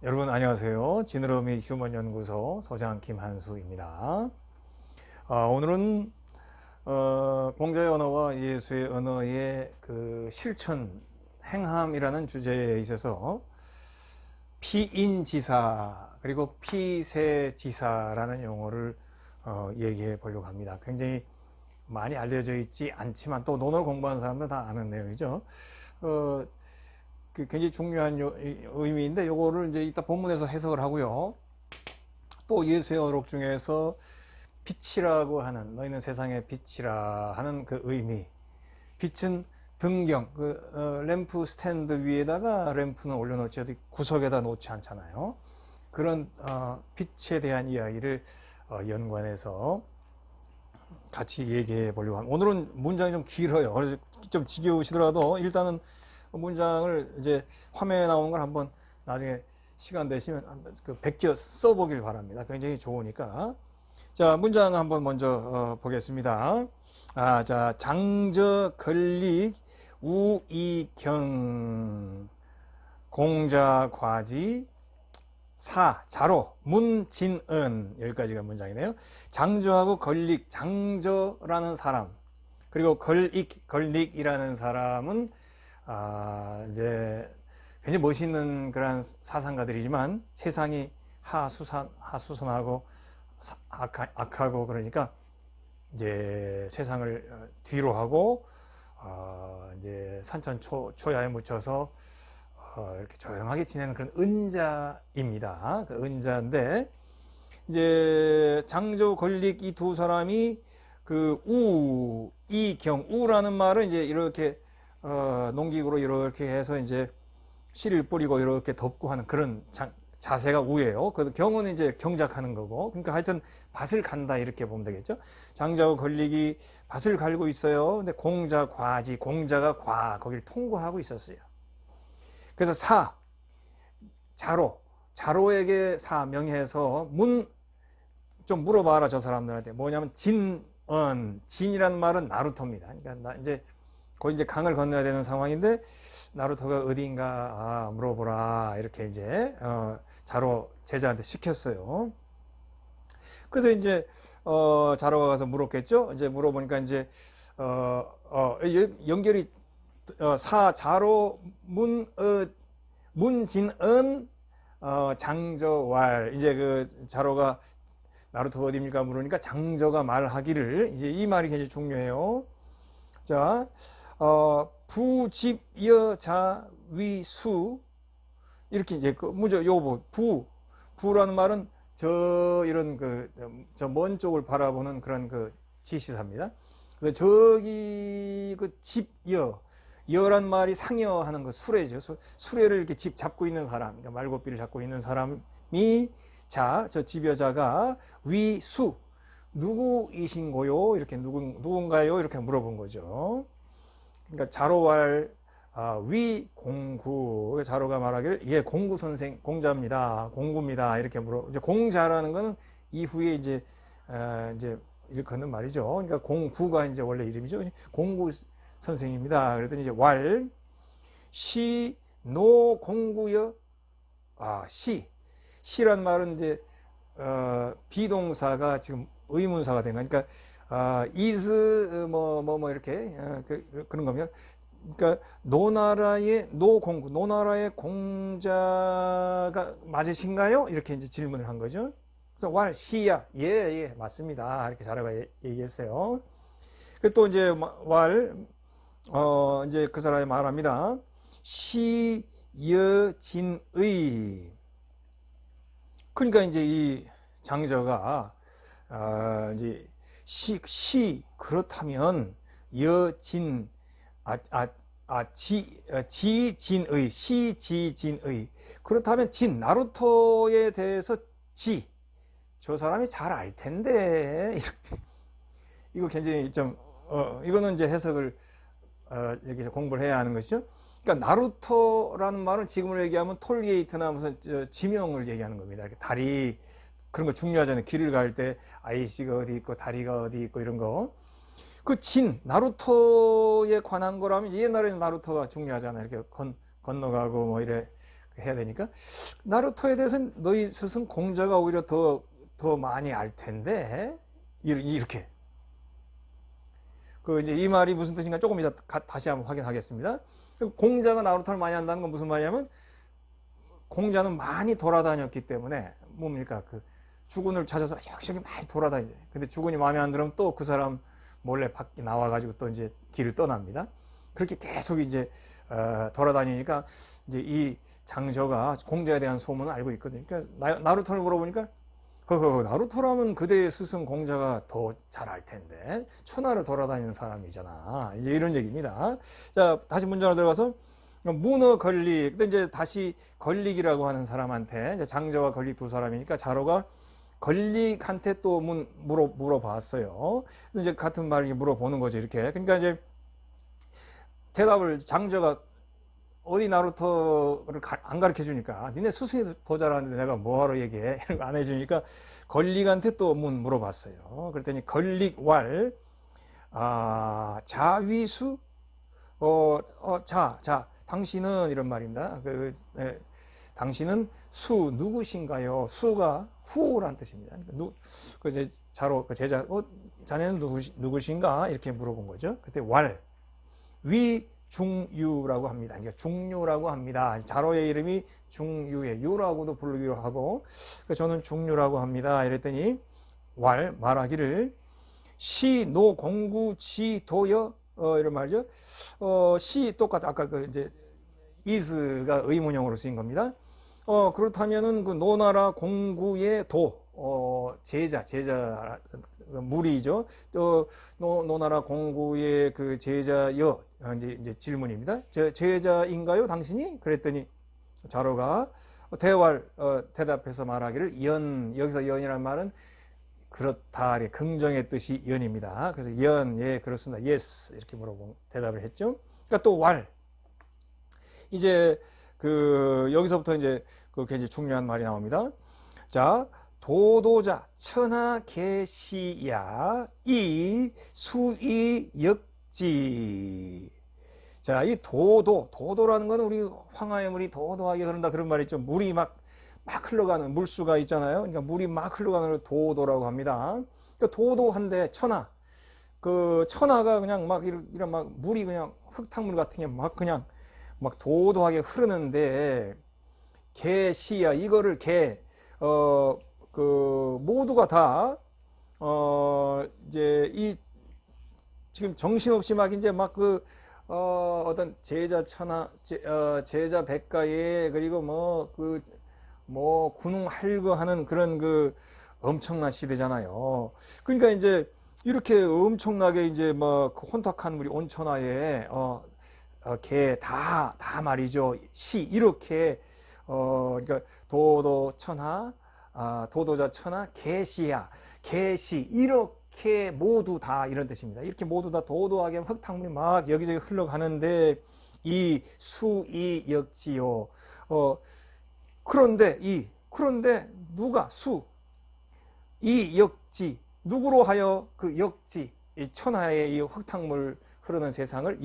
여러분 안녕하세요. 지느러미 휴먼연구소 소장 김한수입니다. 오늘은 공자의 언어와 예수의 언어의 그 실천, 행함이라는 주제에 있어서 피인지사 그리고 피세지사라는 용어를 얘기해 보려고 합니다. 굉장히 많이 알려져 있지 않지만 또 논어를 공부하는 사람들은 다 아는 내용이죠. 굉장히 중요한 의미인데 요거를 이제 이따 본문에서 해석을 하고요. 또 예수의 어록 중에서 빛이라고 하는, 너희는 세상의 빛이라 하는 그 의미. 빛은 등경, 램프 스탠드 위에다가 램프는 올려놓지 어디 구석에다 놓지 않잖아요. 그런 빛에 대한 이야기를 연관해서 같이 얘기해 보려고 합니다. 오늘은 문장이 좀 길어요. 그래서 좀 지겨우시더라도 일단은 문장을 이제 화면에 나오는 걸 한번 나중에 시간 되시면 베껴 써보길 바랍니다. 굉장히 좋으니까. 자, 문장 한번 먼저 보겠습니다. 자, 장저 건릭 우이경 공자 과지 사 자로 문진은, 여기까지가 문장이네요. 장저하고 건릭, 장저라는 사람 그리고 건릭이라는 사람은 이제 굉장히 멋있는 그런 사상가들이지만 세상이 하수선하고 악하고 그러니까 이제 세상을 뒤로 하고 이제 산천초야에 묻혀서 이렇게 조용하게 지내는 그런 은자입니다. 그 은자인데 이제 장조 건릭 이 두 사람이 그 이경우라는 말은 이제 이렇게 농기구로 이렇게 해서 이제 씨를 뿌리고 이렇게 덮고 하는 그런 자세가 우예요. 그 경은 이제 경작하는 거고, 그러니까 하여튼 밭을 간다 이렇게 보면 되겠죠. 장자와 건릭이 밭을 갈고 있어요. 근데 공자 과지, 공자가 거기를 통과하고 있었어요. 그래서 자로에게 명해서 좀 물어봐라 저 사람들한테. 뭐냐면 진이라는 말은 나루토입니다. 그러니까 이제 거기 이제 강을 건너야 되는 상황인데 나루토가 어디인가 물어보라 이렇게 이제 자로 제자한테 시켰어요. 그래서 이제 자로가 가서 물었겠죠. 이제 물어보니까 이제 연결이 자로 문진은 장저왈. 이제 그 자로가 나루토가 어디입니까 물으니까 장저가 말하기를, 이제 이 말이 굉장히 중요해요. 자, 부집여자위수 이렇게 이제 문제 요거 부라는 말은 저 먼 쪽을 바라보는 그런 그 지시사입니다. 그래서 저기 그 여란 말이 상여하는 그 수레죠. 수레를 이렇게 잡고 있는 사람, 그러니까 말고삐를 잡고 있는 사람이 저 집여자가 위수 누구이신고요? 이렇게 누군가요? 이렇게 물어본 거죠. 그러니까 자로왈 위공구, 자로가 말하기를 예 공구 선생 공자입니다, 공구입니다 이렇게 이제 공자라는 거는 이후에 이제 이렇게 하는 말이죠. 그러니까 공구가 이제 원래 이름이죠. 공구 선생입니다. 그랬더니 이제 시노 공구여. 시란 말은 이제 비동사가 지금 의문사가 된 거니까 is 이렇게 그런 겁니다. 그러니까 노나라의 공자가 맞으신가요? 이렇게 이제 질문을 한 거죠. 그래서 시야 예 맞습니다 이렇게 자라가 얘기했어요. 또 이제 이제 그 사람이 말합니다. 시여진의. 그러니까 이제 이 장저가 이제 그렇다면 여진 시진의 그렇다면 나루토에 대해서 저 사람이 잘 알 텐데 이거 굉장히 좀 이거는 이제 해석을 이렇게 공부를 해야 하는 것이죠. 그러니까 나루토라는 말은 지금으로 얘기하면 톨게이트나 무슨 지명을 얘기하는 겁니다. 이렇게 다리 그런 거 중요하잖아요. 길을 갈 때 아이씨가 어디 있고 다리가 어디 있고 이런 거. 나루토에 관한 거라면 옛날에는 나루토가 중요하잖아요. 이렇게 건너가고 뭐 이래 해야 되니까 나루토에 대해서는 너희 스승 공자가 오히려 더 많이 알 텐데 이렇게 그 이제 이 말이 무슨 뜻인가 조금 이따 다시 한번 확인하겠습니다. 공자가 나루토를 많이 한다는 건 무슨 말이냐면 공자는 많이 돌아다녔기 때문에 뭡니까 그 주군을 찾아서 여기저기 많이 돌아다니죠. 근데 주군이 마음에 안 들으면 또 그 사람 몰래 밖에 나와가지고 또 이제 길을 떠납니다. 그렇게 계속 이제 돌아다니니까 이제 이 장저가 공자에 대한 소문을 알고 있거든요. 그러니까 나루토를 물어보니까 나루토라면 그대의 스승 공자가 더 잘 알 텐데 천하를 돌아다니는 사람이잖아. 이제 이런 얘기입니다. 자, 다시 문장으로 들어가서 문어 걸릭. 근데 이제 다시 걸릭이라고 하는 사람한테 이제 장저와 걸릭 두 사람이니까 자로가 걸릭한테 또 물어봤어요. 이제 같은 말을 물어보는 거죠. 이렇게. 그러니까 이제 대답을 장저가 어디 나루토를 안 가르쳐 주니까 니네 스승이 더 잘하는데 내가 뭐하러 얘기해? 이런 거 안 해주니까 걸릭한테 또 물어봤어요. 그랬더니 걸릭왈 자위수 자 당신은 이런 말입니다. 당신은 수 누구신가요? 수가 후란 뜻입니다. 그 이제 자로 그 제자 자네는 누구신가? 이렇게 물어본 거죠. 그때 왈 위중유라고 합니다. 그러니까 중유라고 합니다. 자로의 이름이 중유의 유라고도 부르기로 하고 저는 중유라고 합니다. 이랬더니 말하기를 시노 공구 지도여 이런 말이죠. 시 똑같아. 아까 그 이제 is가 의문형으로 쓰인 겁니다. 그렇다면은 그 노나라 공구의 제자 무리죠. 노나라 공구의 그 제자여 이제 질문입니다. 제자인가요, 당신이? 그랬더니 자로가 대답해서 말하기를 여기서 연이라는 말은 그렇다, 긍정의 뜻이 연입니다. 그래서 예, 그렇습니다. yes 이렇게 대답을 했죠. 그러니까 또 이제 여기서부터 이제 굉장히 중요한 말이 나옵니다. 자, 도도자 천하계시야 이 수이 역지. 자, 이 도도라는 거는 우리 황하의 물이 도도하게 흐른다 그런 말이 있죠. 물이 막 흘러가는 물수가 있잖아요. 그러니까 물이 막 흘러가는 걸 도도라고 합니다. 그러니까 도도한데 천하가 그냥 이런 물이 그냥 흙탕물 같은 게 그냥 도도하게 흐르는데 계시야 이거를 모두가 다 이제 지금 정신없이 이제 어떤 제자 제자 백가에 그리고 군웅 할거하는 그런 엄청난 시대잖아요. 그러니까 이제 이렇게 엄청나게 이제 혼탁한 우리 온천하에 다 말이죠. 이렇게 그러니까 도도자 천하 계시야 계시 이렇게 모두 다 이런 뜻입니다. 이렇게 모두 다 도도하게 흙탕물이 막 여기저기 흘러가는데 이 수이 역지요. 그런데 누가 이 역지 누구로 하여 그 역지 이 천하의 이 흙탕물 흐르는 세상을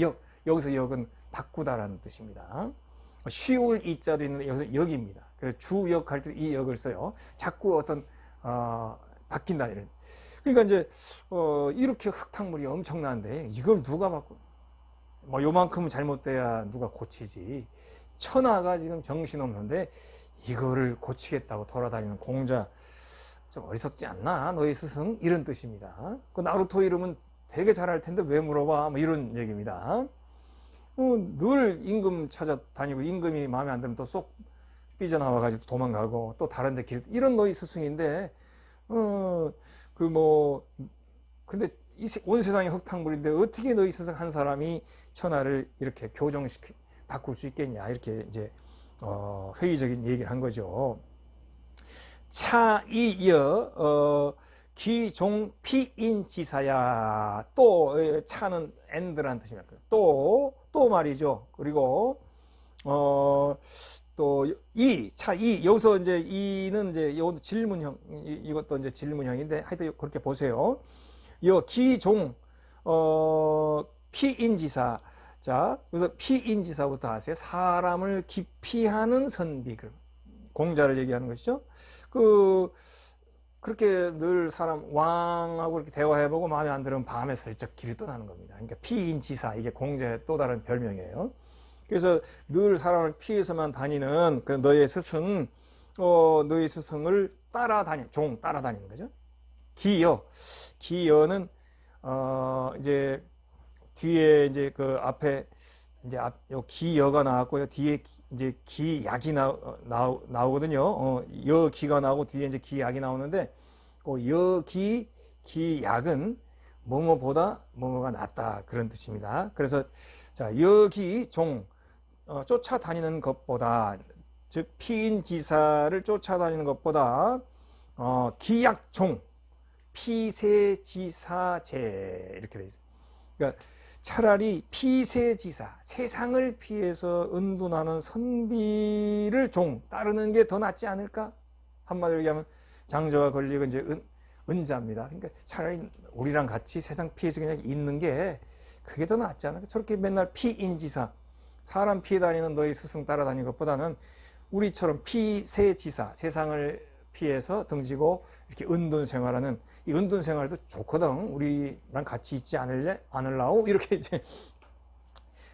여기서 역은 바꾸다라는 뜻입니다. 쉬울 이자도 있는데 여기서 역입니다. 주역 할 때 이 역을 써요. 자꾸 바뀐다 이런. 그러니까 이제 이렇게 흙탕물이 엄청난데 이걸 누가 바꿔? 요만큼은 잘못돼야 누가 고치지. 천하가 지금 정신없는데 이거를 고치겠다고 돌아다니는 공자 좀 어리석지 않나? 너희 스승? 이런 뜻입니다. 그 나루토 이름은 되게 잘할 텐데 왜 물어봐? 이런 얘기입니다. 늘 임금 찾아다니고 임금이 마음에 안 들면 또 쏙 삐져나와가지고 도망가고 또 다른 데 이런 너희 스승인데 근데 온 세상이 흙탕물인데 어떻게 너희 스승 한 사람이 천하를 이렇게 바꿀 수 있겠냐 이렇게 이제 회의적인 얘기를 한 거죠. 차이여 기종피인지사야. 또 차는 엔드라는 뜻입니다. 또 말이죠. 그리고 또 여기서 이제 이는 이제 이것도 질문형, 이것도 이제 질문형인데 하여튼 그렇게 보세요. 기종 피인지사 자, 그래서 피인지사부터 하세요. 사람을 기피하는 선비. 공자를 얘기하는 것이죠. 그렇게 늘 사람, 왕하고 이렇게 대화해보고 마음에 안 들으면 밤에 슬쩍 길을 떠나는 겁니다. 그러니까 피인지사, 이게 공자의 또 다른 별명이에요. 그래서 늘 사람을 피해서만 다니는 그 너의 스승, 너의 스승을 종 따라다니는 거죠. 기여는, 이제, 뒤에 이제 그 앞에 이제 요 기여가 나왔고요. 뒤에 이제 기약이 나오거든요. 여기가 나오고 뒤에 이제 기약이 나오는데 그 기약은 뭐뭐보다 뭐뭐가 낫다 그런 뜻입니다. 그래서 자, 여기 쫓아다니는 것보다, 즉 피인지사를 쫓아다니는 것보다 기약종 피세지사제 이렇게 돼 있어요. 그러니까 차라리 피세지사, 세상을 피해서 은둔하는 선비를 따르는 게 더 낫지 않을까? 한마디로 얘기하면 장저가 걸리고 이제 은자입니다. 그러니까 차라리 우리랑 같이 세상 피해서 그냥 있는 게 그게 더 낫지 않을까? 저렇게 맨날 피인지사, 사람 피해 다니는 너희 스승 따라다니는 것보다는 우리처럼 피세지사, 세상을 피해서 등지고 이렇게 은둔 생활하는 이 은둔 생활도 좋거든. 우리랑 같이 있지 않을라오? 이렇게 이제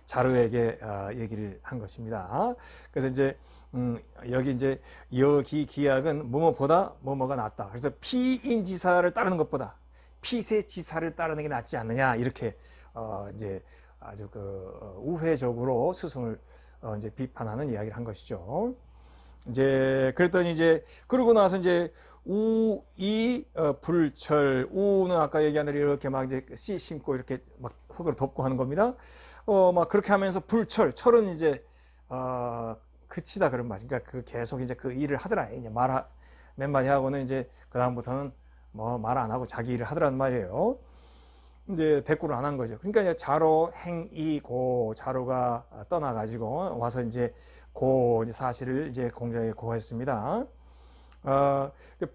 자루에게 얘기를 한 것입니다. 그래서 이제 여기 이제 기약은 뭐뭐보다 뭐뭐가 낫다. 그래서 피인지사를 따르는 것보다 피세지사를 따르는 게 낫지 않느냐 이렇게 이제 아주 우회적으로 스승을 이제 비판하는 이야기를 한 것이죠. 이제 그랬더니 이제 그러고 나서 이제 불철, 우는 아까 얘기한 대로 이렇게 막 이제 씨 심고 이렇게 막 흙으로 덮고 하는 겁니다. 막 그렇게 하면서 철은 이제 그치다 그런 말. 그러니까 계속 이제 그 일을 하더라. 이제 몇 마디 하고는 이제 그 다음부터는 뭐 말 안 하고 자기 일을 하더란 말이에요. 이제 대꾸를 안 한 거죠. 그러니까 이제 자로 행이고, 자로가 떠나가지고 와서 이제 사실을 이제 공자에게 고했습니다.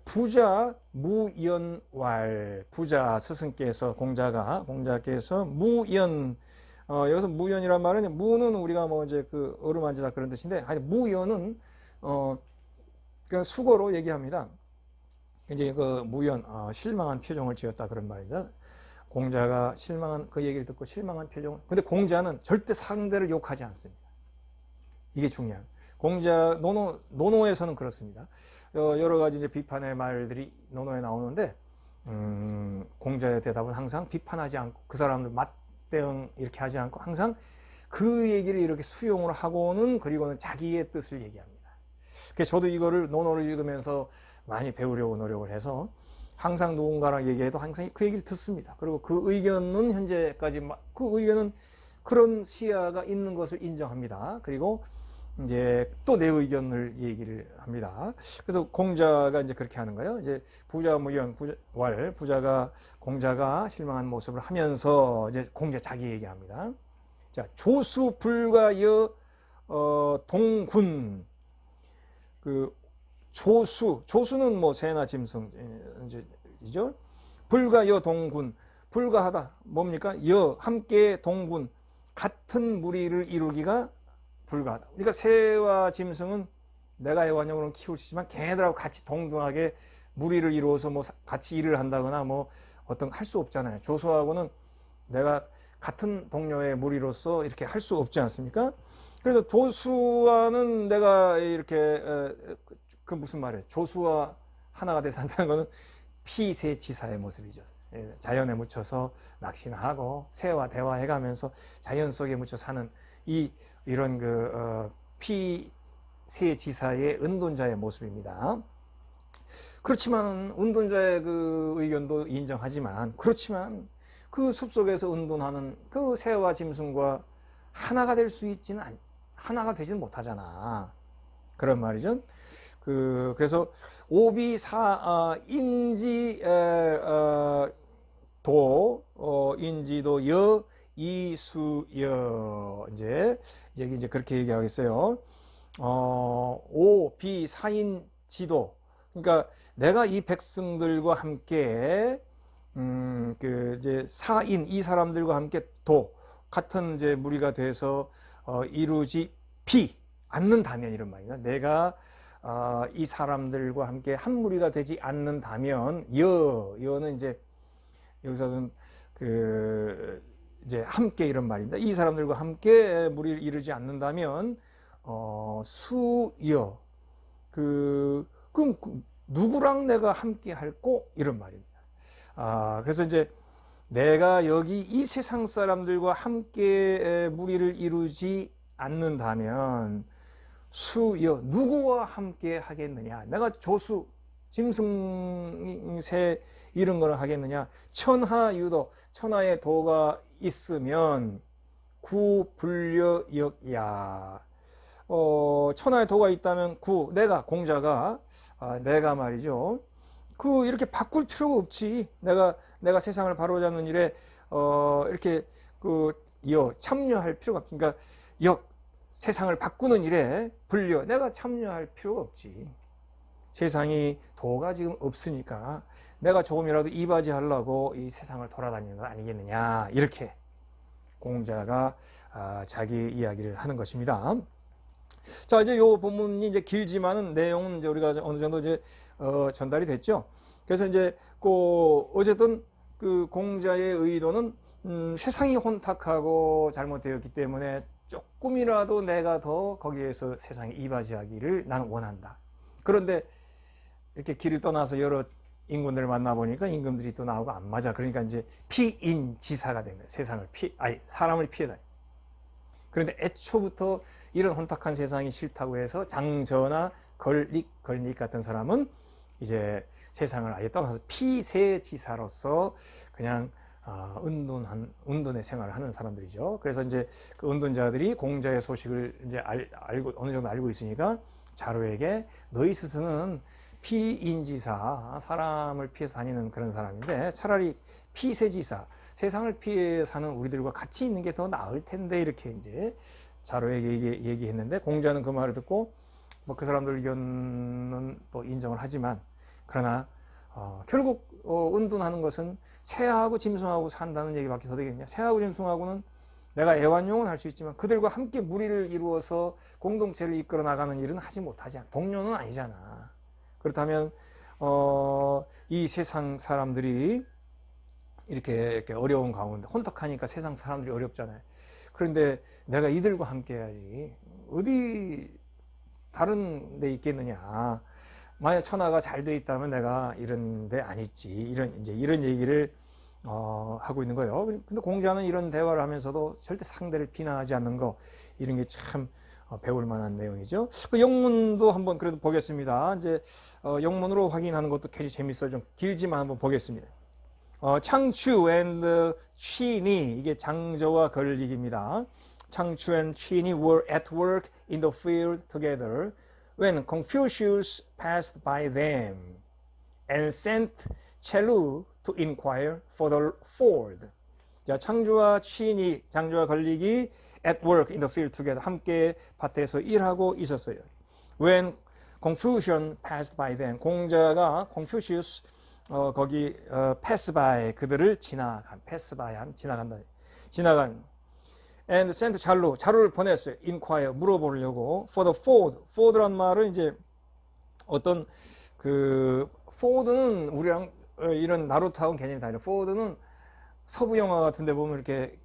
부자 무연왈, 부자 스승께서 공자께서 무연, 여기서 무연이란 말은 무는 우리가 뭐 이제 어루만지다 그런 뜻인데, 아니 무연은 그냥 수고로 얘기합니다. 이제 무연, 실망한 표정을 지었다 그런 말이다. 공자가 실망한 그 얘기를 듣고 실망한 표정을. 근데 공자는 절대 상대를 욕하지 않습니다. 이게 중요한. 공자 노노에서는 그렇습니다. 여러 가지 이제 비판의 말들이 노노에 나오는데 공자의 대답은 항상 비판하지 않고 그 사람들 맞대응 이렇게 하지 않고 항상 그 얘기를 이렇게 수용을 하고는 그리고는 자기의 뜻을 얘기합니다. 그래서 저도 이거를 노노를 읽으면서 많이 배우려고 노력을 해서 항상 누군가랑 얘기해도 항상 그 얘기를 듣습니다. 그리고 그 의견은 현재까지 그 의견은 그런 시야가 있는 것을 인정합니다. 그리고 이제 또 내 의견을 얘기를 합니다. 그래서 공자가 이제 그렇게 하는 거예요. 이제 공자가 실망한 모습을 하면서 이제 공자 자기 얘기합니다. 자, 조수 불가여 동군. 조수는 뭐 새나 짐승 이죠. 불가여 동군. 불가하다. 뭡니까? 함께 동군. 같은 무리를 이루기가 불가하다. 그러니까 새와 짐승은 내가 애완용으로 키울 수 있지만 걔네들하고 같이 동등하게 무리를 이루어서 뭐 같이 일을 한다거나 뭐 할 수 없잖아요. 조수하고는 내가 같은 동료의 무리로서 이렇게 할 수 없지 않습니까? 그래서 조수와는 내가 이렇게 무슨 말이에요? 조수와 하나가 돼서 한다는 것은 피세지사의 모습이죠. 자연에 묻혀서 낚시나 하고 새와 대화해가면서 자연 속에 묻혀 사는 이런 피세지사의 은둔자의 모습입니다. 그렇지만 은둔자의 그 의견도 인정하지만 그렇지만 그 숲속에서 은둔하는 그 새와 짐승과 하나가 되지는 못하잖아. 그런 말이죠. 그래서 인지도 이수여 이제 그렇게 얘기하겠어요. 오비사인지도, 그러니까 내가 이 백성들과 함께 이제 사인 이 사람들과 함께 같은 이제 무리가 돼서 이루지 않는다면 이런 말이야. 내가 이 사람들과 함께 한 무리가 되지 않는다면 여는 이제 여기서는 그 이제 함께 이런 말입니다. 이 사람들과 함께 무리를 이루지 않는다면 수여 그럼 누구랑 내가 함께 할꼬 이런 말입니다. 그래서 이제 내가 여기 이 세상 사람들과 함께 무리를 이루지 않는다면 수여 누구와 함께 하겠느냐? 내가 조수 짐승새 이런 거를 하겠느냐? 천하유도 천하의 도가 있으면 구불려역야. 천하의 도가 있다면 내가 공자가 내가 말이죠. 이렇게 바꿀 필요가 없지. 내가 세상을 바로잡는 일에 이렇게 참여할 필요가 없지. 그러니까 세상을 바꾸는 일에 내가 참여할 필요가 없지. 세상이 도가 지금 없으니까 내가 조금이라도 이바지하려고 이 세상을 돌아다니는 거 아니겠느냐. 이렇게 공자가 자기 이야기를 하는 것입니다. 자, 이제 요 본문이 이제 길지만은 내용은 이제 우리가 어느 정도 이제 전달이 됐죠. 그래서 이제 어쨌든 그 공자의 의도는 세상이 혼탁하고 잘못되었기 때문에 조금이라도 내가 더 거기에서 세상에 이바지하기를 나는 원한다. 그런데 이렇게 길을 떠나서 여러 임금들을 만나보니까 임금들이 또 나오고 안 맞아. 그러니까 이제 피인지사가 된 거예요. 사람을 피해다니. 그런데 애초부터 이런 혼탁한 세상이 싫다고 해서 장저나 걸릭 같은 사람은 이제 세상을 아예 떠나서 피세지사로서 그냥 은둔의 생활을 하는 사람들이죠. 그래서 이제 그 은둔자들이 공자의 소식을 이제 알고 어느 정도 알고 있으니까 자로에게 너희 스승은 피인지사 사람을 피해서 다니는 그런 사람인데 차라리 피세지사 세상을 피해 사는 우리들과 같이 있는 게 더 나을 텐데 이렇게 이제 자로에게 얘기했는데 공자는 그 말을 듣고 뭐 그 사람들 의견은 또 인정을 하지만 그러나 결국 은둔하는 것은 새하고 짐승하고 산다는 얘기밖에 더 되겠냐. 새하고 짐승하고는 내가 애완용은 할 수 있지만 그들과 함께 무리를 이루어서 공동체를 이끌어 나가는 일은 하지 못하지 않아. 동료는 아니잖아. 그렇다면 이 세상 사람들이 이렇게 어려운 가운데 혼탁하니까 세상 사람들이 어렵잖아요. 그런데 내가 이들과 함께 해야지 어디 다른 데 있겠느냐. 만약 천하가 잘 돼 있다면 내가 이런 데 안 있지. 이런 얘기를 하고 있는 거예요. 근데 공자는 이런 대화를 하면서도 절대 상대를 비난하지 않는 거 이런 게 참 배울 만한 내용이죠. 그 영문도 한번 그래도 보겠습니다. 이제 영문으로 확인하는 것도 굉장히 재밌어요. 좀 길지만 한번 보겠습니다. 창추 and 취니 이게 장저와 걸릭입니다. 창추 and 취니 were at work in the field together when Confucius passed by them and sent Chelu to inquire for the ford. 자, 창주와 취니, 장주와 걸릭이 at work in the field together 함께 밭에서 일하고 있었어요. When Confucius passed by them 공자가 Confucius 거기 pass by 그들을 지나간다. and sent 자루를 보냈어요. inquire 물어보려고 for the ford란 말은 이제 어떤 ford는 우리랑 이런 나루토하고는 개념이 다르죠. ford는 서부 영화 같은 데 보면 이렇게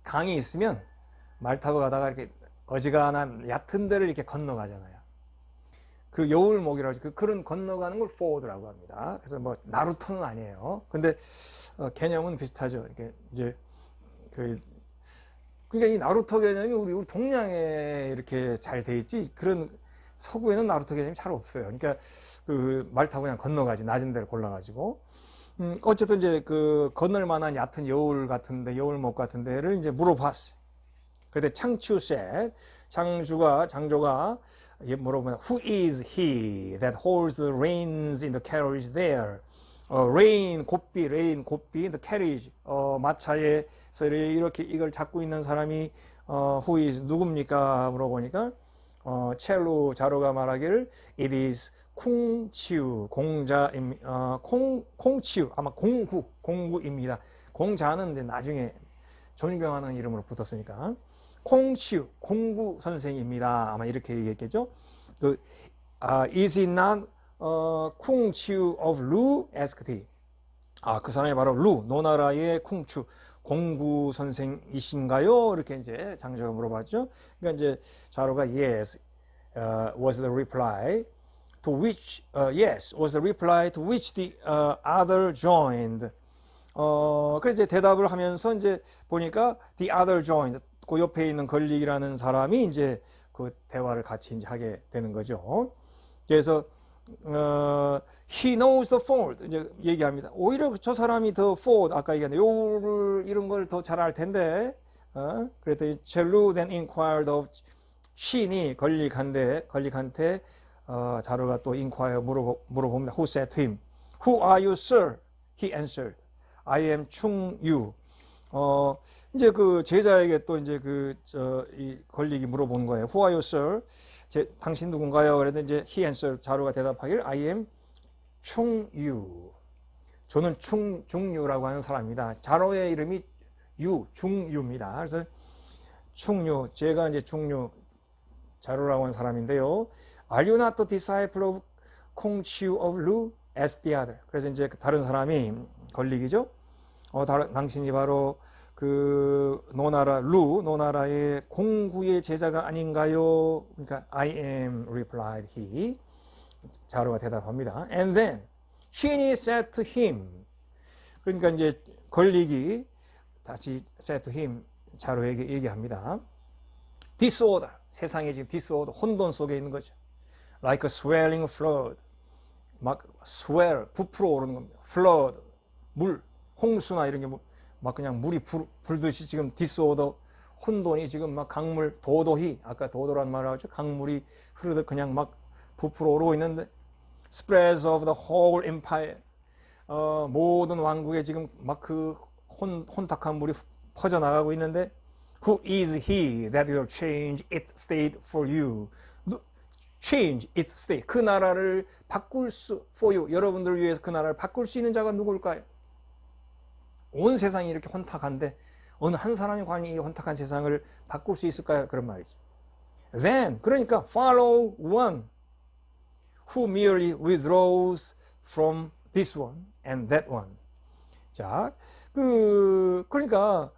강이 있으면 말 타고 가다가 이렇게 어지간한 얕은 데를 이렇게 건너가잖아요. 그 여울목이라고 하죠. 그런 건너가는 걸 ford라고 합니다. 그래서 뭐 나루토는 아니에요. 근데 개념은 비슷하죠. 이렇게 이제 그러니까 이 나루토 개념이 우리 동양에 이렇게 잘 돼 있지 그런 서구에는 나루토 개념이 잘 없어요. 그러니까 그 말 타고 그냥 건너가지 낮은 데를 골라가지고 어쨌든 이제 그 건널 만한 얕은 여울 같은데 여울목 같은 데를 이제 물어봤어요. 그런데 창추 said 장조가 물어보면 Who is he that holds the reins in the carriage there? rein 곱비 the carriage 마차에서 이렇게 이걸 잡고 있는 사람이 who is 누굽니까 물어보니까 첼로 자로가 말하기를 it is 콩치우 콩치우 아마 공구입니다. 공자는 이제 나중에 존경하는 이름으로 붙었으니까. 콩치우, 공구 선생입니다. 아마 이렇게 얘기했겠죠. Is it not 쿵치우 of Lu? asked he. 그 사람이 바로 루, 노나라의 쿵추, 공구 선생이신가요? 이렇게 이제 장자가 물어봤죠. 그러니까 이제 자로가 yes was the reply to which yes was the reply to which the other joined. 그래서 이제 대답을 하면서 이제 보니까 the other joined, 그 옆에 있는 걸릭이라는 사람이 이제 그 대화를 같이 이제 하게 되는 거죠. 그래서 he knows the fault 이제 얘기합니다. 오히려 저 사람이 더 fault 아까 얘기했는데 요를 이런 걸 더 잘 알 텐데. 그랬더니 첼루 then inquired of 신이 걸릭한테 자루가 또 inquire 물어봅니다. Who said to him? Who are you, sir? He answered. I am 충유. 이제 그 제자에게 또 이제 이 걸릭이 물어본 거예요. Who are you, sir? 당신 누군가요? 그랬더니 이제 he answered. 자루가 대답하길 I am 충유. 저는 중유라고 하는 사람입니다. 자루의 이름이 중유입니다. 그래서 충유, 제가 이제 중유, 자루라고 하는 사람인데요. Are you not the disciple of 콩치우 of Lu? asked the other. 그래서 이제 다른 사람이 걸릭이죠. 당신이 바로 그 노나라의 공구의 제자가 아닌가요? 그러니까 I am, replied he. 자루가 대답합니다. And then 신이 said to him. 그러니까 이제 걸릭이 다시 said to him, 자루에게 얘기합니다. Disorder, 세상에 지금 disorder, 혼돈 속에 있는 거죠. Like a swelling flood, 막 swell, 부풀어 오르는 겁니다. flood, 물, 홍수나 이런 게 막 그냥 물이 불듯이 지금 disorder, 혼돈이 지금 막 강물, 도도히, 아까 도도라는 말을 하죠. 강물이 흐르듯 그냥 막 부풀어 오르고 있는데 spreads of the whole empire, 모든 왕국에 지금 막 그 혼탁한 물이 퍼져나가고 있는데 Who is he that will change its state for you? Change its state. 그 나라를 바꿀 for you. 여러분들을 위해서 그 나라를 바꿀 수 있는 자가 누굴까요? 온 세상이 이렇게 혼탁한데 어느 한 사람이 과연 이 혼탁한 세상을 바꿀 수 있을까요? 그런 말이죠. Then, 그러니까 follow one who merely withdraws from this one and that one. 자, 그러니까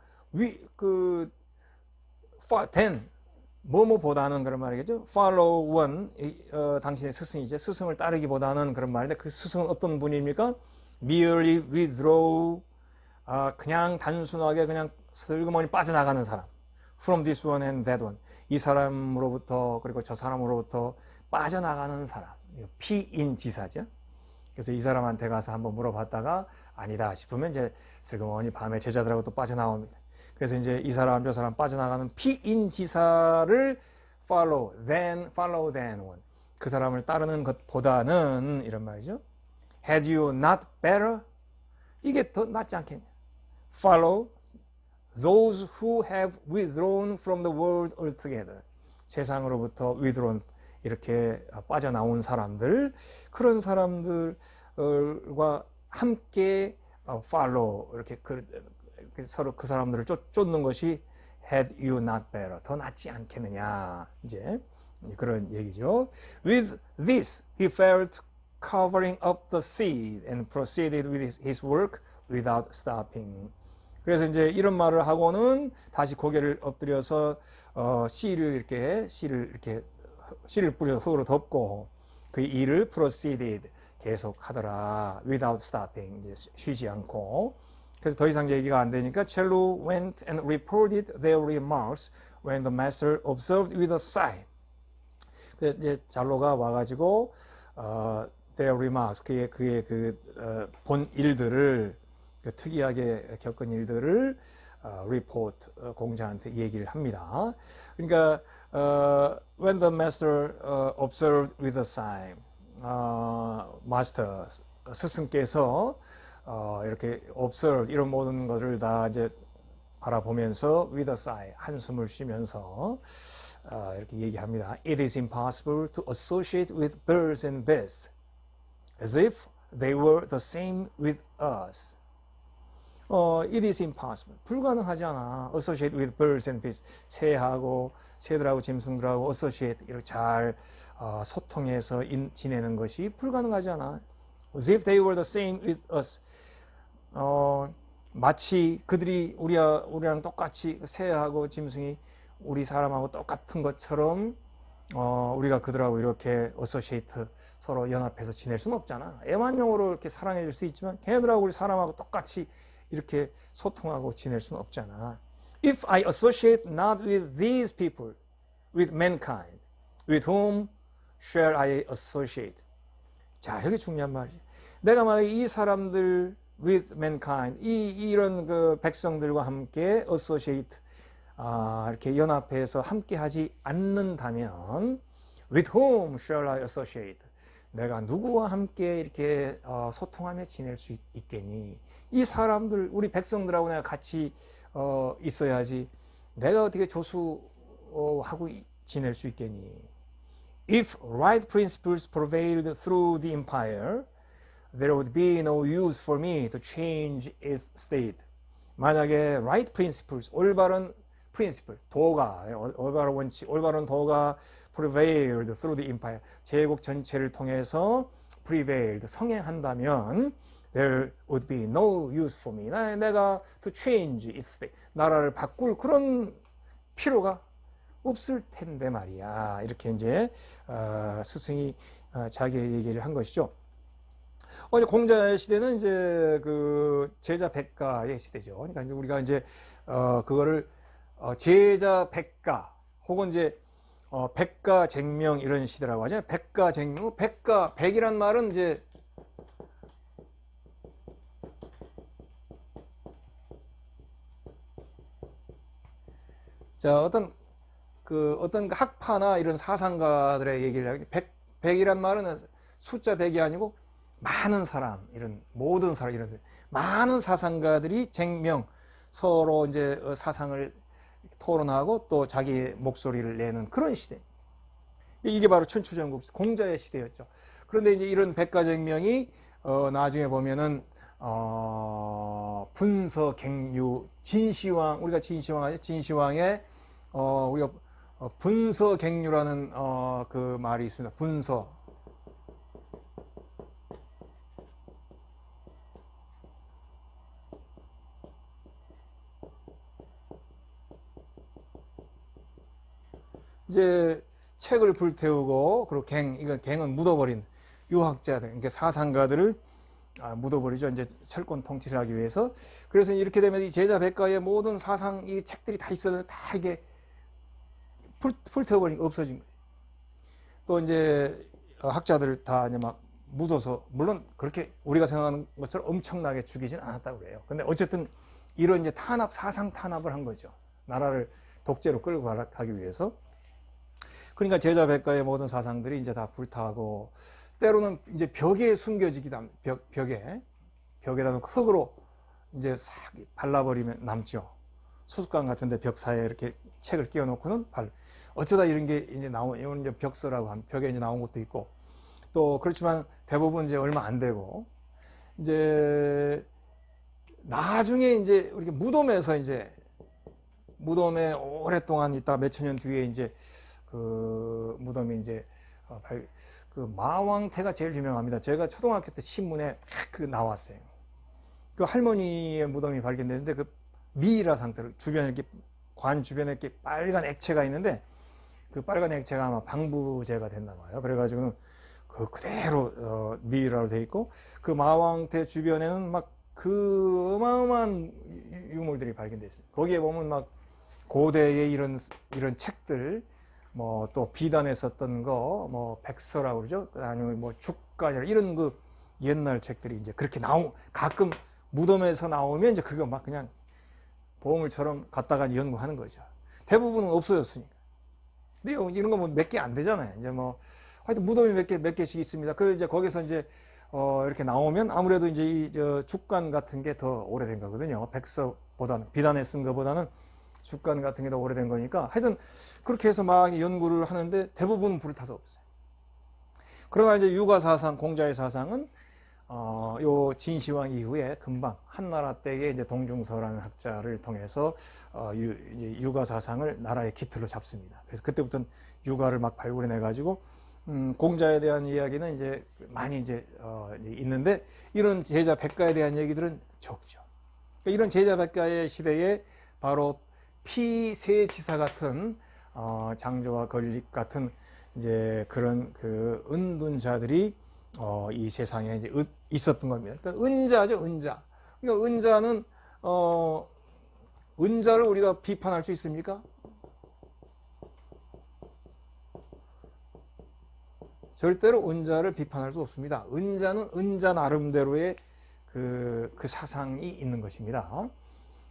then 뭐뭐보다는 그런 말이겠죠. follow one, 당신의 스승이죠. 스승을 따르기보다는 그런 말인데 그 스승은 어떤 분입니까? merely withdraw, 그냥 단순하게 그냥 슬그머니 빠져나가는 사람. from this one and that one. 이 사람으로부터 그리고 저 사람으로부터 빠져나가는 사람. 피인지사죠. 그래서 이 사람한테 가서 한번 물어봤다가 아니다 싶으면 이제 슬그머니 밤에 제자들하고 또 빠져나옵니다. 그래서 이제 이 사람 저 사람 빠져나가는 피인지사를 follow then one. 그 사람을 따르는 것보다는 이런 말이죠. Had you not better? 이게 더 낫지 않겠냐? Follow those who have withdrawn from the world altogether. 세상으로부터 withdrawn, 이렇게 빠져나온 사람들, 그런 사람들과 함께 follow, 이렇게 서로 그 사람들을 쫓는 것이 had you not better, 더 낫지 않겠느냐, 이제 그런 얘기죠. With this, he felt covering up the seed and proceeded with his work without stopping. 그래서 이제 이런 말을 하고는 다시 고개를 엎드려서 씨를 뿌려 흙으로 덮고 그 일을 proceeded, 계속 하더라. without stopping, 이제 쉬지 않고. 그래서 더 이상 얘기가 안 되니까 첼로 went and reported their remarks when the master observed with a sigh. 그래서 이제 잘로가 와가지고 their remarks, 그의 본 일들을, 특이하게 겪은 일들을 report, 공자한테 얘기를 합니다. 그러니까 when the master observed with a sigh, 마스터 스승께서 이렇게 observe, 이런 모든 것을 다 이제 바라보면서 with a sigh, 한숨을 쉬면서 이렇게 얘기합니다. It is impossible to associate with birds and beasts as if they were the same with us. it is impossible. 불가능하지 않아. associate with birds and beasts. 새들하고 짐승들하고 associate 이렇게 잘 소통해서 지내는 것이 불가능하지 않아. As if they were the same with us. 마치 그들이 우리랑 똑같이 새하고 짐승이 우리 사람하고 똑같은 것처럼 우리가 그들하고 이렇게 associate 서로 연합해서 지낼 수는 없잖아. 애완용으로 이렇게 사랑해 줄 수 있지만 걔네들하고 우리 사람하고 똑같이 이렇게 소통하고 지낼 수는 없잖아. If I associate not with these people, with mankind, with whom shall I associate? 자, 여기 중요한 말이지. 내가 만약에 이 사람들 with mankind, 이런 그 백성들과 함께 associate, 이렇게 연합해서 함께 하지 않는다면 with whom shall I associate? 내가 누구와 함께 이렇게 소통하며 지낼 수 있겠니? 이 사람들, 우리 백성들하고 내가 같이 있어야지 내가 어떻게 조수하고 지낼 수 있겠니? If right principles prevailed through the empire, there would be no use for me to change its state. 만약에 right principles, 올바른 principle, 도가, 올바른 원칙, 올바른 도가 prevailed through the empire, 제국 전체를 통해서 prevailed, 성행한다면 there would be no use for me. 내가 to change its state, 나라를 바꿀 그런 필요가 없을 텐데 말이야. 이렇게 이제 스승이 자기의 얘기를 한 것이죠. 이제 공자의 시대는 이제 그 제자 백가의 시대죠. 그러니까 이제 우리가 이제 그거를 제자 백가 혹은 이제 백가쟁명 이런 시대라고 하죠. 백가쟁명, 백이란 말은 이제 자 어떤 학파나 이런 사상가들의 얘기를 하기 백이란 말은 숫자 100이 아니고 많은 사람, 이런 모든 사람, 이런 많은 사상가들이 쟁명, 서로 이제 사상을 토론하고 또 자기의 목소리를 내는 그런 시대. 이게 바로 춘추전국 공자의 시대였죠. 그런데 이제 이런 백가쟁명이 나중에 보면은 분서갱유, 진시황, 우리가 진시황 하죠. 진시황의 우리가 분서갱유라는 그 말이 있습니다. 분서. 이제 책을 불태우고 그리고 갱은 묻어버린 유학자들, 그러니까 사상가들을 묻어버리죠. 이제 철권 통치를 하기 위해서. 그래서 이렇게 되면 이 제자 백가의 모든 사상, 이 책들이 다 있었는데 다 이게 불태워버린 없어진 거예요. 또 이제 학자들을 다 이제 막 묻어서, 물론 그렇게 우리가 생각하는 것처럼 엄청나게 죽이진 않았다고 그래요. 근데 어쨌든 이런 이제 사상 탄압을 한 거죠. 나라를 독재로 끌고 가기 위해서. 그러니까 제자 백가의 모든 사상들이 이제 다 불타고, 때로는 이제 벽에 숨겨지기도 합니다. 벽에다 흙으로 이제 싹 발라버리면 남죠. 수수깡 같은데 벽 사이에 이렇게 책을 끼워놓고는 어쩌다 이런 게 이제 이건 이제 벽서라고 하면 벽에 이제 나온 것도 있고, 또 그렇지만 대부분 이제 얼마 안 되고, 이제 나중에 이제 우리 무덤에서 이제 무덤에 오랫동안 있다 몇천 년 뒤에 이제 그 무덤이 이제 그 마왕태가 제일 유명합니다. 제가 초등학교 때 신문에 그 나왔어요. 그 할머니의 무덤이 발견됐는데 그 미이라 상태로 주변에 이렇게 관 주변에 이렇게 빨간 액체가 있는데 그 빨간 액체가 아마 방부제가 됐나 봐요. 그래가지고는 그대로 미이라로 돼 있고, 그 마왕태 주변에는 막 그 어마어마한 유물들이 발견됐습니다. 거기에 보면 막 고대의 이런 책들, 뭐 또 비단에 썼던 거, 뭐 백서라고 그러죠. 아니면 뭐 죽간이라 이런 그 옛날 책들이 이제 그렇게 가끔 무덤에서 나오면 이제 그거 막 그냥 보물처럼 갖다가 연구하는 거죠. 대부분은 없어졌으니까. 근데 이런 거 뭐 몇 개 안 되잖아요. 이제 뭐 하여튼 무덤이 몇 개씩 있습니다. 그 이제 거기서 이제 이렇게 나오면 아무래도 이제 이 죽간 같은 게 더 오래된 거거든요. 백서보다는, 비단에 쓴 거보다는 죽간 같은 게 더 오래된 거니까 하여튼 그렇게 해서 막 연구를 하는데 대부분 불타서 없어요. 그러나 이제 유가 사상, 공자의 사상은 요 진시황 이후에 금방 한나라 때에 이제 동중서라는 학자를 통해서 유가 사상을 나라의 기틀로 잡습니다. 그래서 그때부터는 유가를 막 발굴해내 가지고 공자에 대한 이야기는 이제 많이 이제 있는데 이런 제자 백가에 대한 얘기들은 적죠. 그러니까 이런 제자 백가의 시대에 바로 피세지사 같은 장조와 건립 같은 이제 그런 그 은둔자들이 이 세상에 이제 있었던 겁니다. 그러니까 은자죠, 은자. 그러니까 은자는 은자를 우리가 비판할 수 있습니까? 절대로 은자를 비판할 수 없습니다. 은자는 은자 나름대로의 그 사상이 있는 것입니다.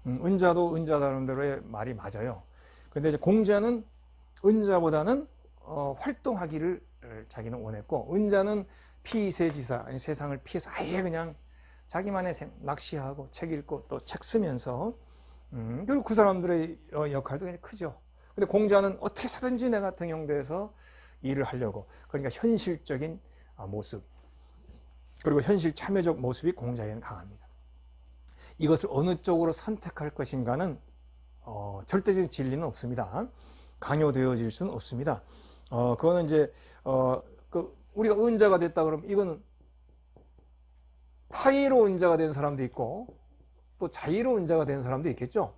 은자도 은자 나름대로의 말이 맞아요. 근데 이제 공자는 은자보다는 활동하기를 자기는 원했고, 은자는 피세지사, 세상을 피해서 아예 그냥 자기만의 낚시하고 책 읽고 또 책 쓰면서 그리고 그 사람들의 역할도 굉장히 크죠. 근데 공자는 어떻게 해서든지 내가 등용돼서 일을 하려고, 그러니까 현실적인 모습 그리고 현실 참여적 모습이 공자에는 강합니다. 이것을 어느 쪽으로 선택할 것인가는 절대적인 진리는 없습니다. 강요되어질 수는 없습니다. 그거는 이제 우리가 은자가 됐다 그러면 이거는 타의로 은자가 된 사람도 있고 또 자의로 은자가 된 사람도 있겠죠.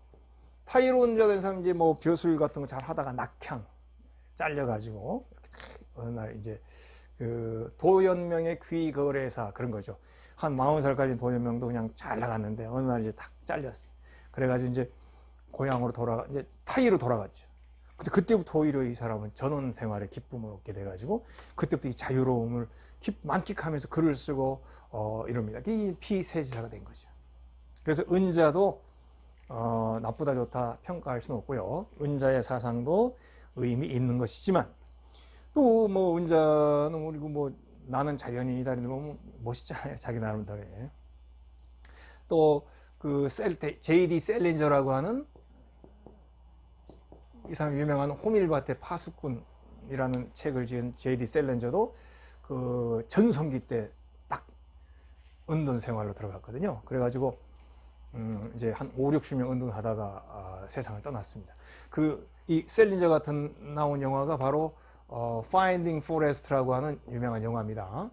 타의로 은자가 된 사람은 이제 뭐 벼슬 같은 거 잘 하다가 낙향 잘려가지고 어느 날 이제 그 도연명의 귀거래사 그런 거죠. 한 40살까지 도연명도 그냥 잘 나갔는데 어느 날 이제 딱 잘렸어요. 그래가지고 이제 고향으로 이제 타의로 돌아갔죠. 근데 그때부터 오히려 이 사람은 전원 생활에 기쁨을 얻게 돼가지고 그때부터 이 자유로움을 만끽하면서 글을 쓰고 이럽니다. 이게 피세지사가 된 거죠. 그래서 은자도 나쁘다 좋다 평가할 수는 없고요. 은자의 사상도 의미 있는 것이지만 또 뭐 은자는 그리고 뭐 나는 자연인이다 이런 거 멋있잖아요. 자기 나름대로. 또 그 J.D. 셀린저라고 하는 이 사람 유명한 호밀밭의 파수꾼이라는 책을 지은 J.D. 셀린저도 그 전성기 때 딱 은둔 생활로 들어갔거든요. 그래가지고 이제 한 5-60년 은둔하다가 세상을 떠났습니다. 이 셀린저 같은 나온 영화가 바로 Finding Forrest라고 하는 유명한 영화입니다.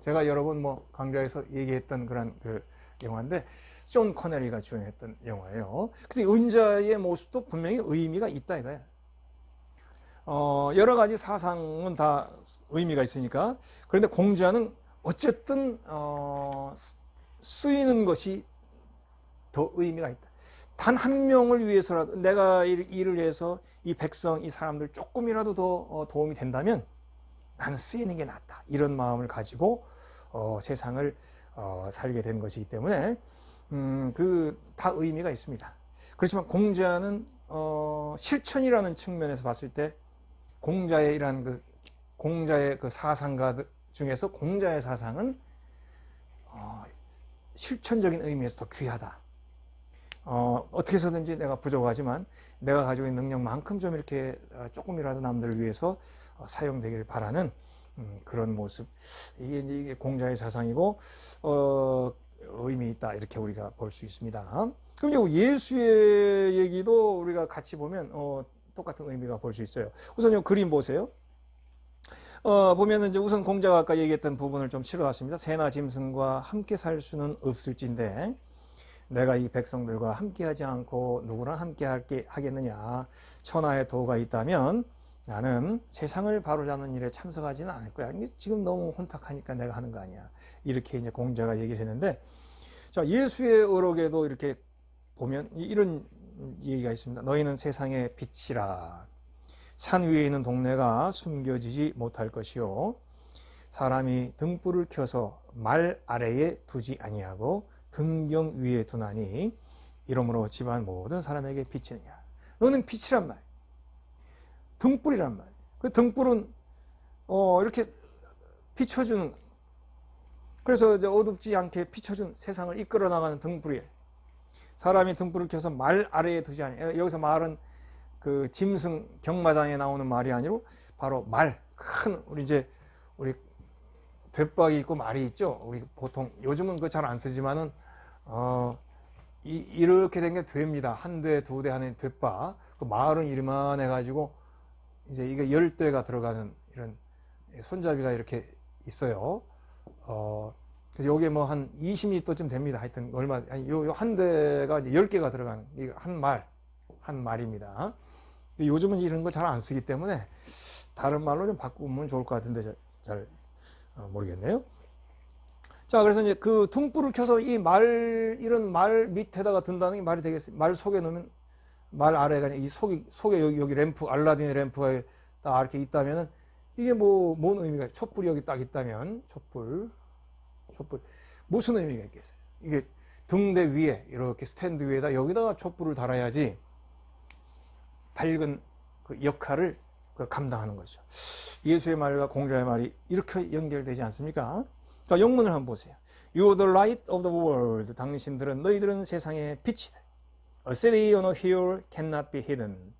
제가 여러 번 뭐 강좌에서 얘기했던 그런 그 영화인데 존 커넬리가 주연했던 영화예요. 그래서 은자의 모습도 분명히 의미가 있다 이거예요. 여러 가지 사상은 다 의미가 있으니까. 그런데 공자는 어쨌든 쓰이는 것이 더 의미가 있다. 단 한 명을 위해서라도 내가 일을 해서 이 백성, 이 사람들 조금이라도 더 도움이 된다면 나는 쓰이는 게 낫다. 이런 마음을 가지고 세상을 살게 된 것이기 때문에 다 의미가 있습니다. 그렇지만 공자는 실천이라는 측면에서 봤을 때 공자의 그 사상가 중에서 공자의 사상은 실천적인 의미에서 더 귀하다. 어떻게 해서든지 내가 부족하지만 내가 가지고 있는 능력만큼 좀 이렇게 조금이라도 남들을 위해서 사용되길 바라는 그런 모습. 이게 공자의 사상이고 의미 있다 이렇게 우리가 볼 수 있습니다. 그럼 예수의 얘기도 우리가 같이 보면 똑같은 의미가 볼 수 있어요. 우선 이 그림 보세요. 보면은 이제 우선 공자가 아까 얘기했던 부분을 좀 치러왔습니다. 새나 짐승과 함께 살 수는 없을진데 내가 이 백성들과 함께하지 않고 누구랑 함께 하겠느냐. 천하의 도가 있다면 나는 세상을 바로잡는 일에 참석하지는 않을 거야. 지금 너무 혼탁하니까 내가 하는 거 아니야. 이렇게 이제 공자가 얘기를 했는데, 자, 예수의 어록에도 이렇게 보면 이런 얘기가 있습니다. 너희는 세상의 빛이라. 산 위에 있는 동네가 숨겨지지 못할 것이요. 사람이 등불을 켜서 말 아래에 두지 아니하고 등경 위에 두나니 이러므로 집안 모든 사람에게 비치느냐. 너는 빛이란 말. 등불이란 말. 그 등불은 이렇게 비춰주는, 그래서 이제 어둡지 않게 비춰준 세상을 이끌어 나가는 등불이에요. 사람이 등불을 켜서 말 아래에 두지 않아요. 여기서 말은 그 짐승 경마장에 나오는 말이 아니고 바로 말, 큰 우리 돛박이 있고 말이 있죠. 우리 보통 요즘은 그거 잘 안 쓰지만은 이렇게 된 게 됩니다. 한 대, 두 대 하는 돛박. 그 마을은 이만해 가지고 이제 이게 10대가 들어가는 이런 손잡이가 이렇게 있어요. 그래서 요게 뭐 한 20리터쯤 됩니다. 하여튼 얼마, 요 한 대가 이제 10개가 들어가는, 이거 한 말입니다. 근데 요즘은 이런 거 잘 안 쓰기 때문에 다른 말로 좀 바꾸면 좋을 것 같은데 잘 모르겠네요. 자, 그래서 이제 그 등불을 켜서 이런 말 밑에다가 든다는 게 말이 되겠어요? 말 속에 넣으면, 말 아래가 이 속에 여기 램프, 알라딘의 램프가 딱 이렇게 있다면은 이게 뭔 의미가, 촛불이 여기 딱 있다면, 촛불. 무슨 의미가 있겠어요? 이게 등대 위에, 이렇게 스탠드 위에다 여기다가 촛불을 달아야지 밝은 그 역할을 감당하는 거죠. 예수의 말과 공자의 말이 이렇게 연결되지 않습니까? 그러니까 영문을 한번 보세요. You are the light of the world. 당신들은, 너희들은 세상의 빛이다. A city on a hill cannot be hidden.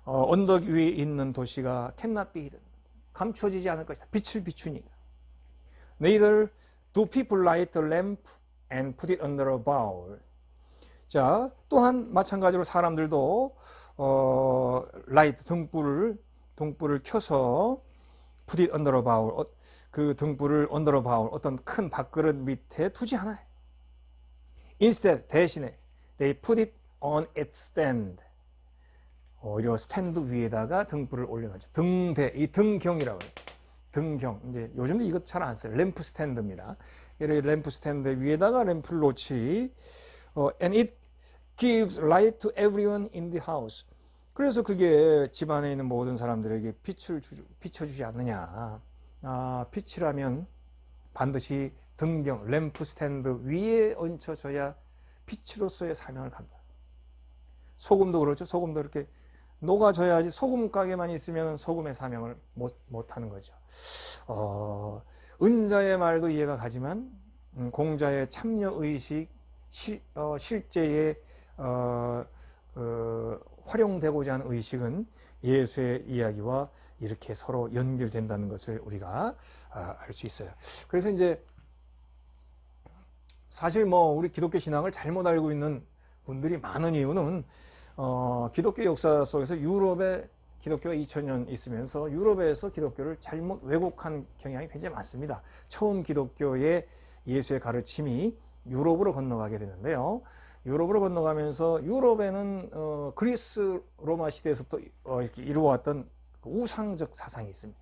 언덕 위에 있는 도시가 cannot be hidden. 감춰지지 않을 것이다. 빛을 비추니까. Neither do people light a lamp and put it under a bowl. 자, 또한 마찬가지로 사람들도 라이트 등불을 켜서 put it under a bowl, 그 등불을 under a bowl, 어떤 큰 밥그릇 밑에 두지 않아요. Instead, 대신에 they put it on its stand. 오히려 스탠드 위에다가 등불을 올려놓죠. 이 등경이라고 해요. 등경. 이제 요즘도 이것 잘 안 써요. 램프 스탠드입니다. 이렇게 램프 스탠드 위에다가 램프를 놓지. And it gives light to everyone in the house. 그래서 그게 집안에 있는 모든 사람들에게 빛을 비춰주지 않느냐. 빛이라면 반드시 등경, 램프 스탠드 위에 얹혀져야 빛으로서의 사명을 감당. 소금도 그렇죠. 소금도 이렇게 녹아져야지, 소금 가게만 있으면 소금의 사명을 못하는 거죠. 은자의 말도 이해가 가지만 공자의 참여의식, 실제의 활용되고자 하는 의식은 예수의 이야기와 이렇게 서로 연결된다는 것을 우리가 알 수 있어요. 그래서 이제 사실 우리 기독교 신앙을 잘못 알고 있는 분들이 많은 이유는 기독교 역사 속에서 유럽에 기독교가 2000년 있으면서 유럽에서 기독교를 잘못 왜곡한 경향이 굉장히 많습니다. 처음 기독교의 예수의 가르침이 유럽으로 건너가게 되는데요. 유럽으로 건너가면서 유럽에는 그리스 로마 시대에서부터 이렇게 이루어왔던 우상적 사상이 있습니다.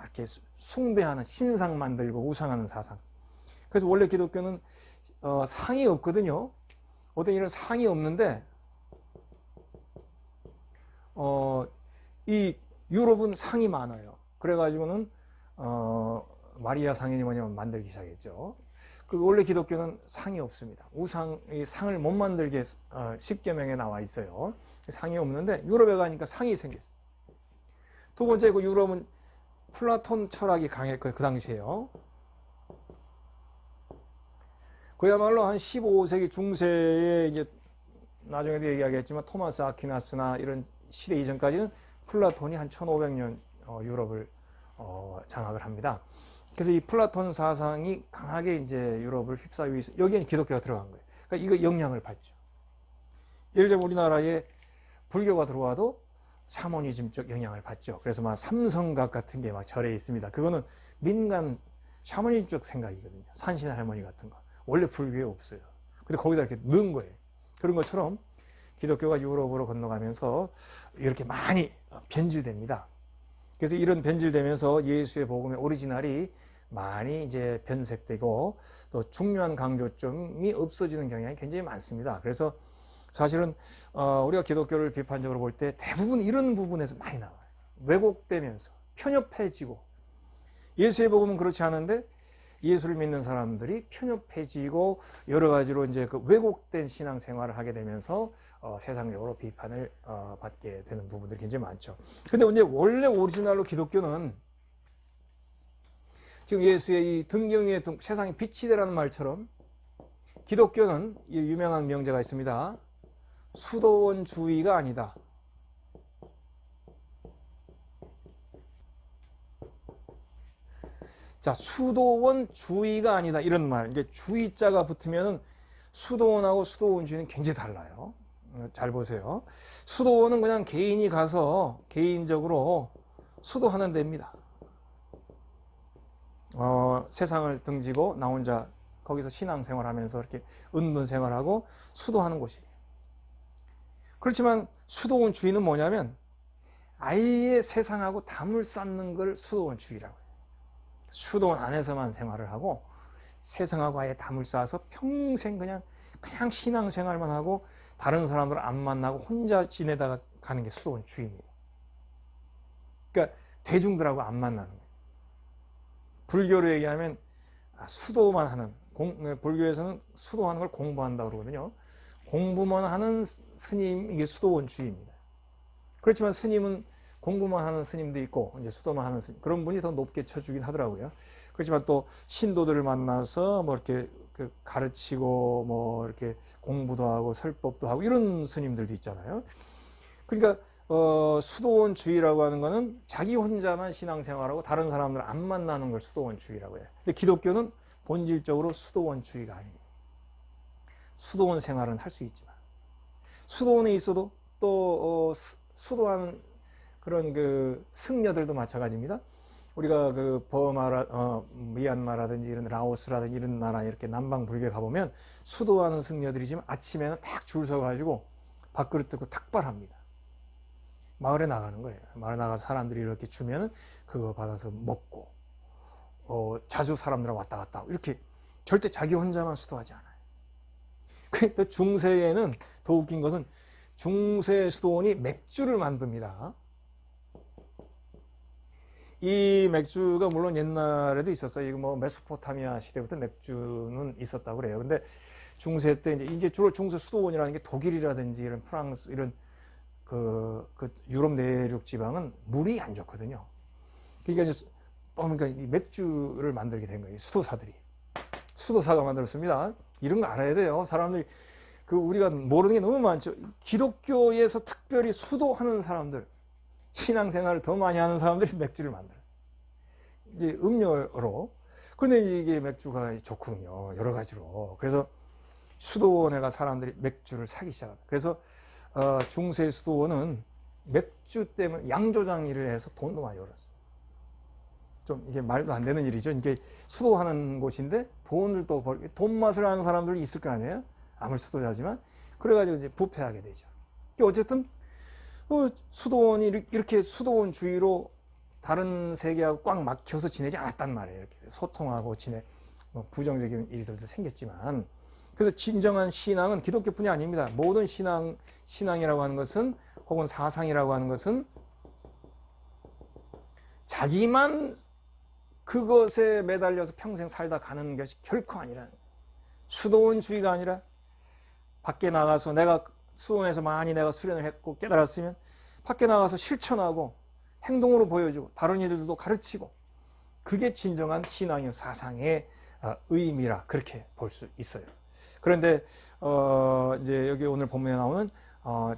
이렇게 숭배하는, 신상 만들고 우상하는 사상. 그래서 원래 기독교는 상이 없거든요. 어떤 이런 상이 없는데 이 유럽은 상이 많아요. 그래가지고는 마리아 상이 뭐냐면 만들기 시작했죠. 그 원래 기독교는 상이 없습니다. 상을 못 만들게 10계명에 나와 있어요. 상이 없는데 유럽에 가니까 상이 생겼어요. 두 번째, 그 유럽은 플라톤 철학이 강했고 그 당시에요. 그야말로 한 15세기 중세에 이제 나중에도 얘기하겠지만 토마스 아퀴나스나 이런 시대 이전까지는 플라톤이 한 1500년 유럽을 장악을 합니다. 그래서 이 플라톤 사상이 강하게 이제 유럽을 휩싸이고 있어요. 여기에 기독교가 들어간 거예요. 그러니까 이거 영향을 받죠. 예를 들면 우리나라에 불교가 들어와도 샤머니즘적 영향을 받죠. 그래서 막 삼성각 같은 게 막 절에 있습니다. 그거는 민간 샤머니즘적 생각이거든요. 산신 할머니 같은 거. 원래 불교에 없어요. 근데 거기다 이렇게 넣은 거예요. 그런 것처럼 기독교가 유럽으로 건너가면서 이렇게 많이 변질됩니다. 그래서 이런 변질되면서 예수의 복음의 오리지널이 많이 이제 변색되고 또 중요한 강조점이 없어지는 경향이 굉장히 많습니다. 그래서 사실은 우리가 기독교를 비판적으로 볼 때 대부분 이런 부분에서 많이 나와요. 왜곡되면서 편협해지고, 예수의 복음은 그렇지 않은데 예수를 믿는 사람들이 편협해지고 여러 가지로 이제 그 왜곡된 신앙생활을 하게 되면서 세상적으로 비판을 받게 되는 부분들이 굉장히 많죠. 근데 이제 원래 오리지널로 기독교는 지금 예수의 이 등경의 세상의 빛이 되라는 말처럼 기독교는 이 유명한 명제가 있습니다. 수도원주의가 아니다. 자, 수도원 주의가 아니다. 이런 말. 이게 주의자가 붙으면 수도원하고 수도원 주의는 굉장히 달라요. 잘 보세요. 수도원은 그냥 개인이 가서 개인적으로 수도하는 데입니다. 세상을 등지고 나 혼자 거기서 신앙생활하면서 이렇게 은둔생활하고 수도하는 곳이에요. 그렇지만 수도원 주의는 뭐냐면 아예 세상하고 담을 쌓는 걸 수도원 주의라고 해요. 수도원 안에서만 생활을 하고 세상하고 아예 담을 쌓아서 평생 그냥 신앙생활만 하고 다른 사람들 안 만나고 혼자 지내다가 가는 게 수도원 주의입니다. 그러니까 대중들하고 안 만나는 거예요. 불교로 얘기하면 수도만 하는, 불교에서는 수도하는 걸 공부한다고 그러거든요. 공부만 하는 스님, 이게 수도원 주의입니다. 그렇지만 스님은 공부만 하는 스님도 있고 이제 수도만 하는 스님, 그런 분이 더 높게 쳐주긴 하더라고요. 그렇지만 또 신도들을 만나서 뭐 이렇게 가르치고 뭐 이렇게 공부도 하고 설법도 하고 이런 스님들도 있잖아요. 그러니까 수도원 주의라고 하는 거는 자기 혼자만 신앙생활하고 다른 사람들 안 만나는 걸 수도원 주의라고 해요. 근데 기독교는 본질적으로 수도원 주의가 아닙니다. 수도원 생활은 할 수 있지만 수도원에 있어도 또 수도하는 그런 그 승려들도 마찬가지입니다. 우리가 그 버마라, 미얀마라든지 이런 라오스라든지 이런 나라 이렇게 남방 불교에 가보면 수도하는 승려들이지만 아침에는 딱 줄 서가지고 밥그릇 들고 탁발합니다. 마을에 나가는 거예요. 마을에 나가서 사람들이 이렇게 주면 그거 받아서 먹고, 자주 사람들하고 왔다 갔다 하고 이렇게 절대 자기 혼자만 수도하지 않아요. 또 중세에는 더 웃긴 것은 중세 수도원이 맥주를 만듭니다. 이 맥주가 물론 옛날에도 있었어요. 이거 뭐 메소포타미아 시대부터 맥주는 있었다고 그래요. 근데 중세 때 이제 주로 중세 수도원이라는 게 독일이라든지 이런 프랑스 이런 그 유럽 내륙 지방은 물이 안 좋거든요. 그러니까 이 맥주를 만들게 된 거예요. 수도사들이. 수도사가 만들었습니다. 이런 거 알아야 돼요. 사람들이 우리가 모르는 게 너무 많죠. 기독교에서 특별히 수도하는 사람들, 신앙생활을 더 많이 하는 사람들이 맥주를 만들어요. 이게 음료로. 그런데 이게 맥주가 좋거든요. 여러 가지로. 그래서 수도원에 가 사람들이 맥주를 사기 시작합니다. 그래서 중세 수도원은 맥주 때문에 양조장 일을 해서 돈도 많이 벌었어요. 좀 이게 말도 안 되는 일이죠. 이게 수도하는 곳인데 돈을 또 돈 맛을 아는 사람들이 있을 거 아니에요. 아무리 수도자지만 그래가지고 이제 부패하게 되죠. 어쨌든 수도원이 이렇게 수도원 주의로 다른 세계하고 꽉 막혀서 지내지 않았단 말이에요. 이렇게 소통하고 부정적인 일들도 생겼지만, 그래서 진정한 신앙은 기독교뿐이 아닙니다. 모든 신앙이라고 하는 것은 혹은 사상이라고 하는 것은 자기만 그것에 매달려서 평생 살다 가는 것이 결코 아니라, 수도원 주의가 아니라 밖에 나가서 내가 수도원에서 많이 내가 수련을 했고 깨달았으면 밖에 나가서 실천하고 행동으로 보여주고 다른 이들도 가르치고, 그게 진정한 신앙의 사상의 의미라 그렇게 볼 수 있어요. 그런데 이제 여기 오늘 본문에 나오는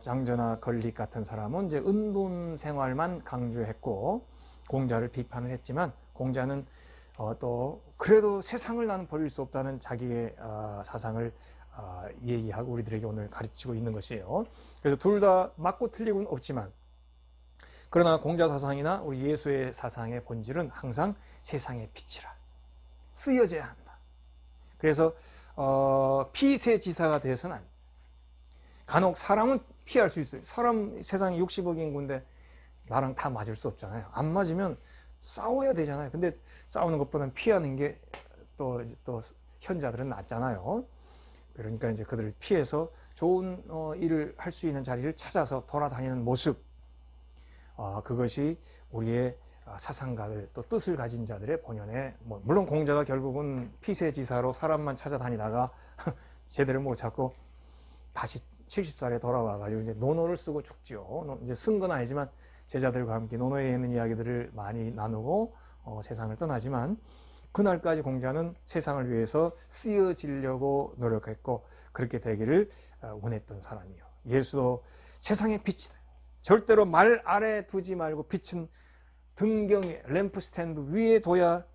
장저나 걸릭 같은 사람은 이제 은둔 생활만 강조했고 공자를 비판을 했지만, 공자는 또 그래도 세상을 나는 버릴 수 없다는 자기의 사상을 얘기하고 우리들에게 오늘 가르치고 있는 것이에요. 그래서 둘 다 맞고 틀리고는 없지만, 그러나 공자 사상이나 우리 예수의 사상의 본질은 항상 세상의 빛이라, 쓰여져야 한다. 그래서 피세지사가 되어서는 안 됩니다. 간혹 사람은 피할 수 있어요. 사람 세상에 60억 인구인데 나랑 다 맞을 수 없잖아요. 안 맞으면 싸워야 되잖아요. 근데 싸우는 것보다는 피하는 게 또 현자들은 낫잖아요. 그러니까 이제 그들을 피해서 좋은 일을 할 수 있는 자리를 찾아서 돌아다니는 모습, 그것이 우리의 사상가들 또 뜻을 가진 자들의 본연의, 물론 공자가 결국은 피세지사로 사람만 찾아다니다가 제대로 못 찾고 다시 70살에 돌아와가지고 이제 논어를 쓰고 죽지요. 이제 쓴 건 아니지만 제자들과 함께 논어에 있는 이야기들을 많이 나누고 세상을 떠나지만, 그날까지 공자는 세상을 위해서 쓰여지려고 노력했고 그렇게 되기를 원했던 사람이요. 예수도 세상의 빛이다. 절대로 말 아래 두지 말고 빛은 등경 위에, 램프 스탠드 위에 둬야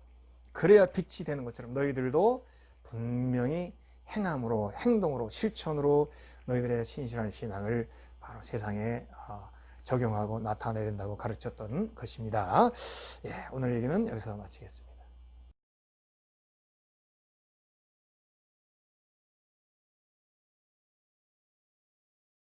그래야 빛이 되는 것처럼 너희들도 분명히 행함으로, 행동으로, 실천으로 너희들의 신실한 신앙을 바로 세상에 적용하고 나타내야 된다고 가르쳤던 것입니다. 예, 오늘 얘기는 여기서 마치겠습니다.